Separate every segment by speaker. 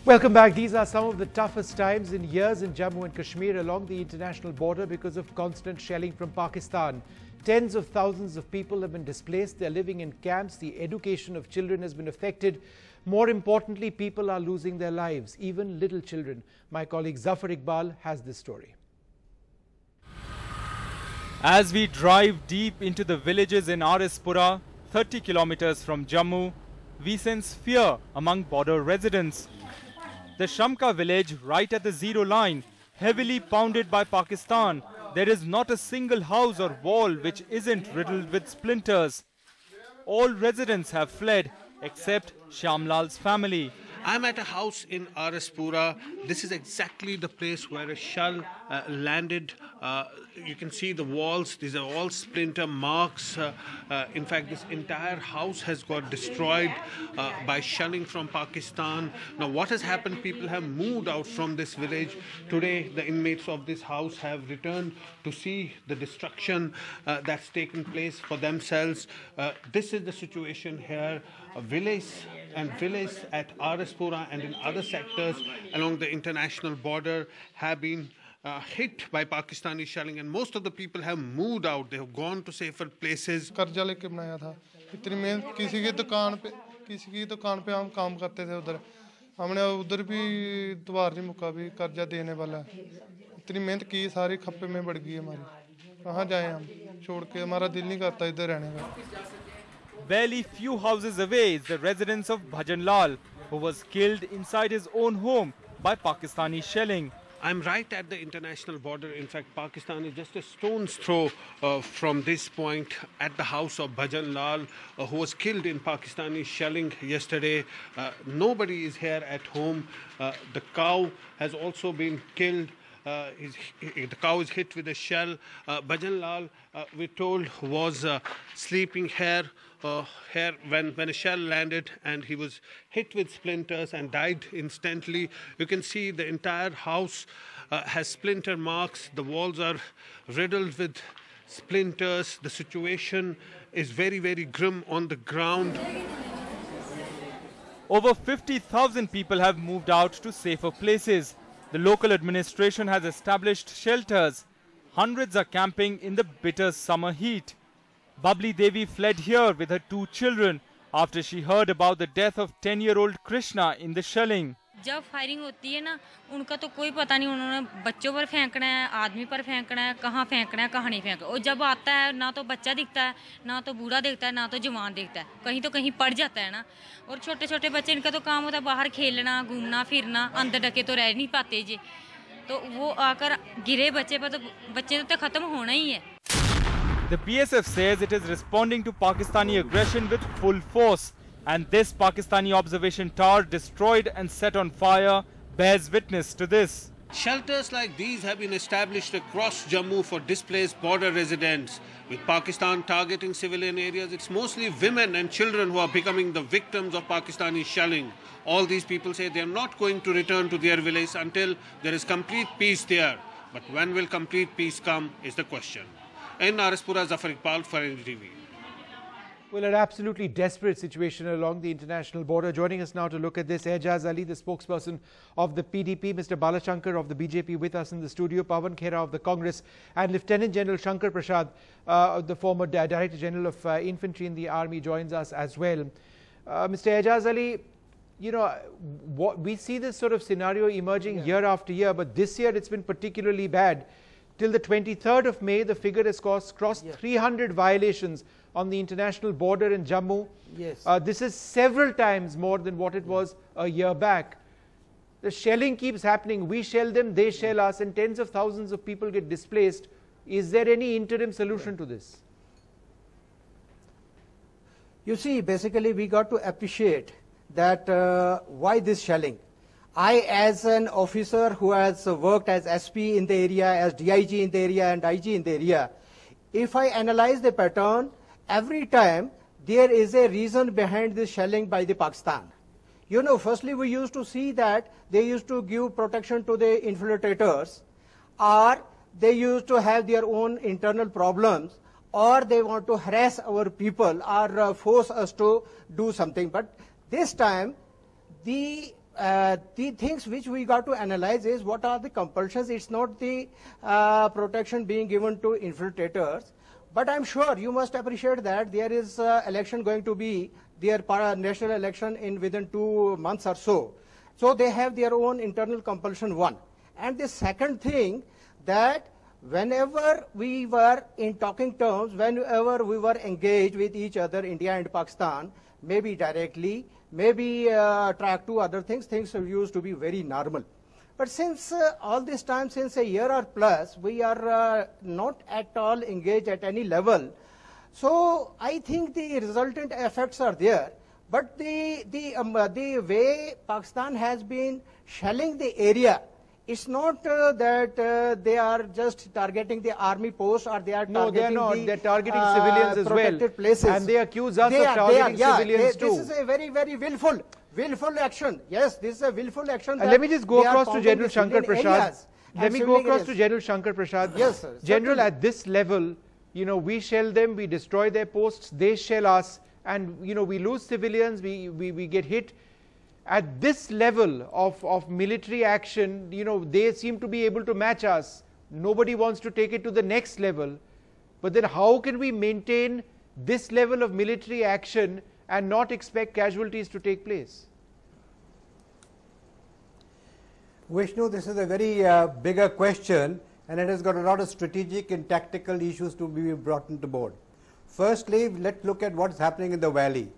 Speaker 1: Welcome back. These are some of the toughest times in years in Jammu and Kashmir along the international border because of constant shelling from Pakistan. Tens of thousands of people have been displaced. They're living in camps. The education of children has been affected. More importantly, people are losing their lives, even little children. My colleague Zafar Iqbal has this story.
Speaker 2: As we drive deep into the villages in Arispura, 30 kilometers from Jammu, we sense fear among border residents. The Shamka village, right at the zero line, heavily pounded by Pakistan. There is not a single house or wall which isn't riddled with splinters. All residents have fled, except Shamlal's family.
Speaker 3: I'm at a house in Arispura. This is exactly the place where a shell landed. You can see the walls. These are all splinter marks. In fact, this entire house has got destroyed by shelling from Pakistan. Now, what has happened? People have moved out from this village. Today, the inmates of this house have returned to see the destruction that's taken place for themselves. This is the situation here. A village at Arispura and in other sectors along the international border have been hit by Pakistani shelling, and most of the people have moved out. They have gone to safer places.
Speaker 4: कर्जा लेके बनाया था, इतनी मेहनत किसी की दुकान पे हम काम करते थे उधर, हमने उधर भी द्वार नहीं मुका भी कर्जा देने वाला, इतनी मेहनत की सारी खप्पे में बढ़ गई हमारी, कहाँ जाएं हम, छोड़ के हमारा दिल नहीं करता इधर रहने का.
Speaker 2: Barely few houses away is the residence of Bhajan Lal, who was killed inside his own home by Pakistani shelling.
Speaker 3: I'm right at the international border. In fact, Pakistan is just a stone's throw from this point at the house of Bhajan Lal, who was killed in Pakistani shelling yesterday. Nobody is here at home. The cow has also been killed. The cow is hit with a shell. Bhajan Lal, we're told, was sleeping here when a shell landed, and he was hit with splinters and died instantly. You can see the entire house has splinter marks. The walls are riddled with splinters. The situation is very, very grim on the ground.
Speaker 2: Over 50,000 people have moved out to safer places. The local administration has established shelters. Hundreds are camping in the bitter summer heat. Babli Devi fled here with her 2 children after she heard about the death of 10-year-old Krishna in the shelling.
Speaker 5: जब firing होती है ना, उनका तो कोई पता नहीं, उन्होंने बच्चों पर फेंकना है, आदमी पर फेंकना है, कहाँ फेंकना है, कहाँ नहीं फेंकना. और जब आता है ना तो बच्चा दिखता है, ना तो बूढ़ा दिखता है, ना तो जवान दिखता है, कहीं तो कहीं पड़ जाता है ना. और छोटे छोटे बच्चे, इनका तो काम होता है बाहर खेलना, घूमना फिरना, अंदर ढके तो रह नहीं पाते जी. तो वो आकर गिरे बच्चे पर, तो बच्चे तो खत्म होना ही है.
Speaker 2: The BSF says it is responding to Pakistani aggression with full force, and this Pakistani observation tower destroyed and set on fire bears witness to this.
Speaker 3: Shelters like these have been established across Jammu for displaced border residents. With Pakistan targeting civilian areas, it's mostly women and children who are becoming the victims of Pakistani shelling. All these people say they are not going to return to their village until there is complete peace there. But when will complete peace come is the question. In Arispura, Zafar Iqbal for NDTV.
Speaker 1: Well, an absolutely desperate situation along the international border. Joining us now to look at this, Aijaz Ali, the spokesperson of the PDP, Mr. Balashankar of the BJP with us in the studio, Pawan Khera of the Congress, and Lieutenant General Shankar Prasad, the former Director General of Infantry in the Army, joins us as well. Mr. Aijaz Ali, you know, we see this sort of scenario emerging year after year, but this year it's been particularly bad. Till the 23rd of May, the figure has crossed 300 violations on the international border in Jammu.
Speaker 6: Yes.
Speaker 1: This is several times more than what it was a year back. The shelling keeps happening. We shell them, they shell us, and tens of thousands of people get displaced. Is there any interim solution to this?
Speaker 6: You see, basically we got to appreciate that why this shelling. I, as an officer who has worked as SP in the area, as DIG in the area and IG in the area, if I analyze the pattern, every time there is a reason behind this shelling by the Pakistan. You know, firstly we used to see that they used to give protection to the infiltrators, or they used to have their own internal problems, or they want to harass our people or force us to do something. But this time, the the things which we got to analyze is what are the compulsions. It's not the protection being given to infiltrators. But I'm sure you must appreciate that there is election going to be, their national election in within 2 months or so. So they have their own internal compulsion, one. And the second thing, that whenever we were in talking terms, whenever we were engaged with each other, India and Pakistan, maybe directly, maybe track to other things used to be very normal. But since all this time, since a year or plus, we are not at all engaged at any level. So I think the resultant effects are there. But the way Pakistan has been shelling the area, it's not that they are just targeting the army posts, or they are targeting
Speaker 1: no, they are not. They're targeting civilians as well.
Speaker 6: Places.
Speaker 1: And they accuse us of targeting civilians too.
Speaker 6: This is a very, very willful action. Yes, this is a willful action.
Speaker 1: Let me just go across to General Shankar Prasad. Let me go across to General Shankar Prasad.
Speaker 6: Yes, sir.
Speaker 1: General, at this level, you know, we shell them, we destroy their posts, they shell us, and you know, we lose civilians, we get hit. At this level of military action, you know, they seem to be able to match us. Nobody wants to take it to the next level. But then how can we maintain this level of military action and not expect casualties to take place?
Speaker 7: Vishnu, this is a very bigger question, and it has got a lot of strategic and tactical issues to be brought into board. Firstly, let's look at what's happening in the valley.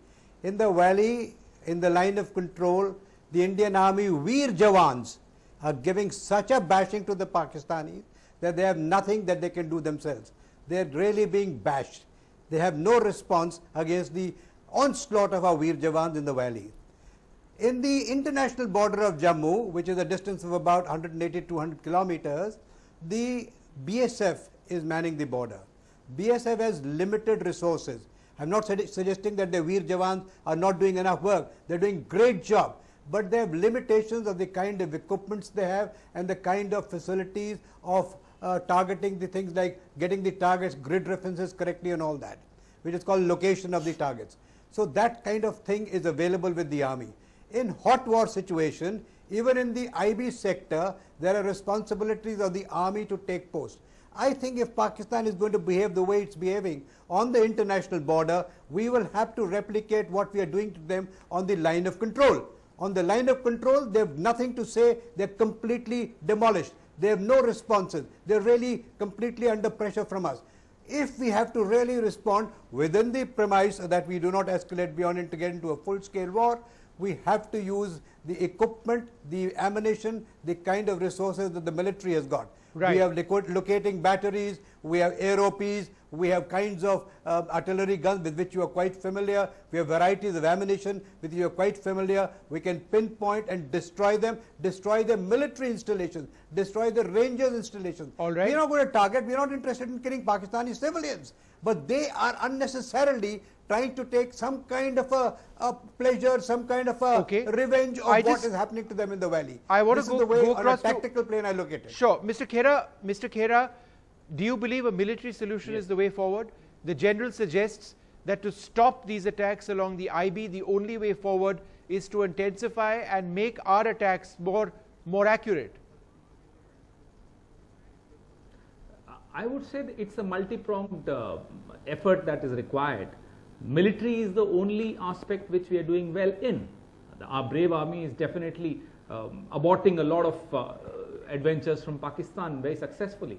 Speaker 7: In the valley, in the line of control, the Indian Army Veer Jawans are giving such a bashing to the Pakistanis that they have nothing that they can do themselves. They are really being bashed. They have no response against the onslaught of our Veer Jawans in the valley. In the international border of Jammu, which is a distance of about 180-200 kilometers, the BSF is manning the border. BSF has limited resources. I'm not suggesting that the Veer Jawans are not doing enough work. They're doing great job. But they have limitations of the kind of equipments they have and the kind of facilities of targeting the things like getting the targets, grid references correctly and all that, which is called location of the targets. So that kind of thing is available with the army. In hot war situation, even in the IB sector, there are responsibilities of the army to take post. I think if Pakistan is going to behave the way it's behaving on the international border, we will have to replicate what we are doing to them on the line of control. On the line of control, they have nothing to say. They're completely demolished. They have no responses. They're really completely under pressure from us. If we have to really respond within the premise that we do not escalate beyond it to get into a full-scale war, we have to use the equipment, the ammunition, the kind of resources that the military has got.
Speaker 1: Right.
Speaker 7: We have locating batteries, we have AROPs, we have kinds of artillery guns with which you are quite familiar, we have varieties of ammunition with which you are quite familiar. We can pinpoint and destroy them, destroy the military installations, destroy the Rangers installations.
Speaker 1: All right.
Speaker 7: We are not going to target, we are not interested in killing Pakistani civilians, but they are unnecessarily trying to take some kind of a pleasure, some kind of a revenge of what is happening to them in the valley.
Speaker 1: I want
Speaker 7: to
Speaker 1: go
Speaker 7: on a tactical plane I look at it.
Speaker 1: Sure. Mr. Khera, do you believe a military solution is the way forward? The general suggests that to stop these attacks along the IB, the only way forward is to intensify and make our attacks more accurate.
Speaker 8: I would say that it's a multi-pronged effort that is required. Military is the only aspect which we are doing well in. Our brave army is definitely aborting a lot of adventures from Pakistan very successfully.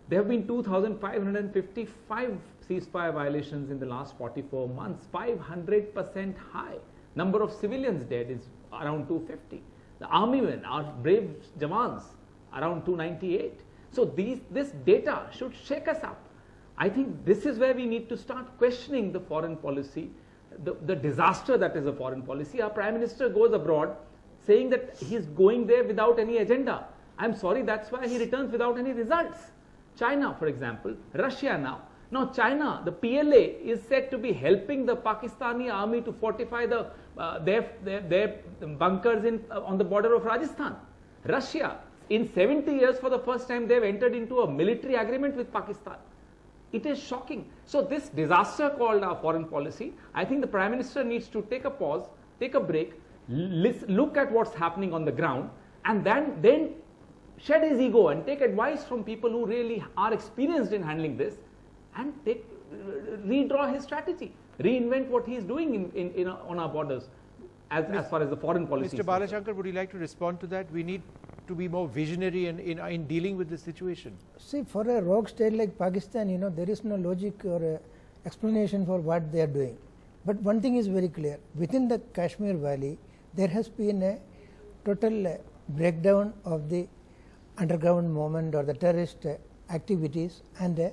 Speaker 8: There have been 2,555 ceasefire violations in the last 44 months, 500% high. Number of civilians dead is around 250. The army men, our brave Jawans, around 298. So this data should shake us up. I think this is where we need to start questioning the foreign policy, the disaster that is a foreign policy. Our Prime Minister goes abroad saying that he is going there without any agenda. I'm sorry, that's why he returns without any results. China, for example, Russia now. Now China, the PLA is said to be helping the Pakistani army to fortify their bunkers on the border of Rajasthan. Russia, in 70 years for the first time, they've entered into a military agreement with Pakistan. It is shocking. So this disaster called our foreign policy, I think the Prime Minister needs to take a pause, take a break, look at what's happening on the ground, and then shed his ego and take advice from people who really are experienced in handling this, and redraw his strategy, reinvent what he is doing on our borders as far as the foreign policy.
Speaker 1: Mr. Balachandar, would you like to respond to that? We need to be more visionary in dealing with this situation.
Speaker 9: See, for a rogue state like Pakistan, there is no logic or explanation for what they are doing. But one thing is very clear: within the Kashmir Valley, there has been a total breakdown of the underground movement or the terrorist activities, and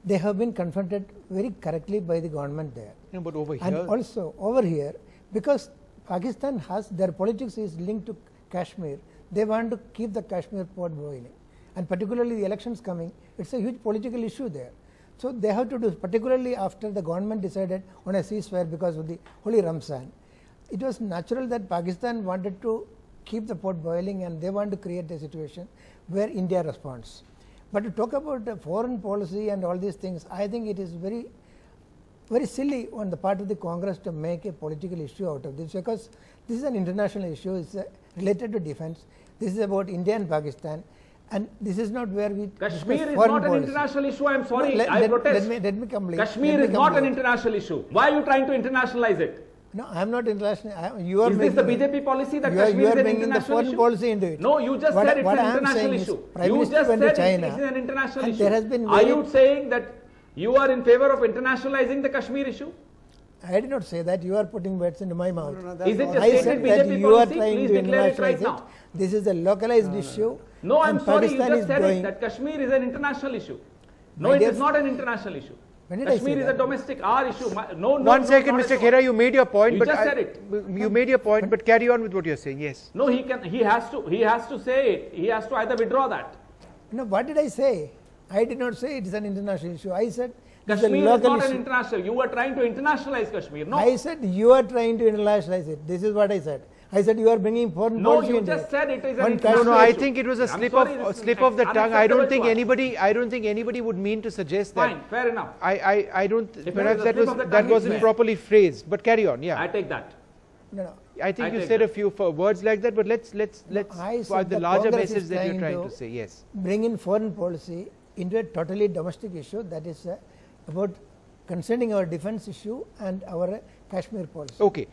Speaker 9: they have been confronted very correctly by the government there.
Speaker 1: No, but over here,
Speaker 9: and also over here, because Pakistan has their politics is linked to Kashmir, they want to keep the Kashmir pot boiling, and particularly the elections coming, it's a huge political issue there. So they have to do, particularly after the government decided on a ceasefire because of the holy Ramzan. It was natural that Pakistan wanted to keep the pot boiling, and they want to create a situation where India responds. But to talk about foreign policy and all these things, I think it is very, very silly on the part of the Congress to make a political issue out of this, because this is an international issue. It's related to defense. This is about India and Pakistan, and this is not where we
Speaker 8: Kashmir is not an international issue. I'm sorry,
Speaker 9: no,
Speaker 8: I protest.
Speaker 9: Let me complete.
Speaker 8: Kashmir is not an international issue. Why are you trying to internationalize it?
Speaker 9: No, I am not international. You are
Speaker 8: is this the BJP policy that Kashmir is an international issue?
Speaker 9: Policy into it.
Speaker 8: No, you just said it's an international issue. You just said it's an international issue.
Speaker 9: There has been
Speaker 8: are you saying that you are in favor of internationalizing the Kashmir issue?
Speaker 9: I did not say that. You are putting words into my mouth.
Speaker 8: No, is it a
Speaker 9: BJP
Speaker 8: stated BJP
Speaker 9: you are
Speaker 8: policy?
Speaker 9: trying
Speaker 8: Please
Speaker 9: to
Speaker 8: declare it right
Speaker 9: internationalize
Speaker 8: now.
Speaker 9: This is a localized issue.
Speaker 8: No, I'm sorry, you
Speaker 9: Pakistan
Speaker 8: just said
Speaker 9: going,
Speaker 8: it, that Kashmir is an international issue. No, it is not an international issue. Kashmir is a domestic, our issue.
Speaker 1: One second, Mr. Khera, you made your point.
Speaker 8: You just said it.
Speaker 1: You made your point, but carry on with what you're saying. Yes.
Speaker 8: No, he has to say it. He has to either withdraw that.
Speaker 9: No, what did I say? I did not say it is an international issue. I said
Speaker 8: Kashmir is not an international. You are trying to internationalize Kashmir. No.
Speaker 9: I said you are trying to internationalize it. This is what I said. I said you are bringing foreign policy into it.
Speaker 8: No, you just said it is an international
Speaker 1: No, I
Speaker 8: issue.
Speaker 1: think it was a slip of the tongue. I don't think anybody would mean to suggest that.
Speaker 8: Fine, fair enough.
Speaker 1: I don't. Perhaps that wasn't properly phrased. But carry on. Yeah.
Speaker 8: I take that.
Speaker 9: No.
Speaker 1: I think you said a few words like that. But let's for the larger message that you're trying to say. Yes.
Speaker 9: Bring in foreign policy into a totally domestic issue that is about concerning our defense issue and our Kashmir policy.
Speaker 1: Okay.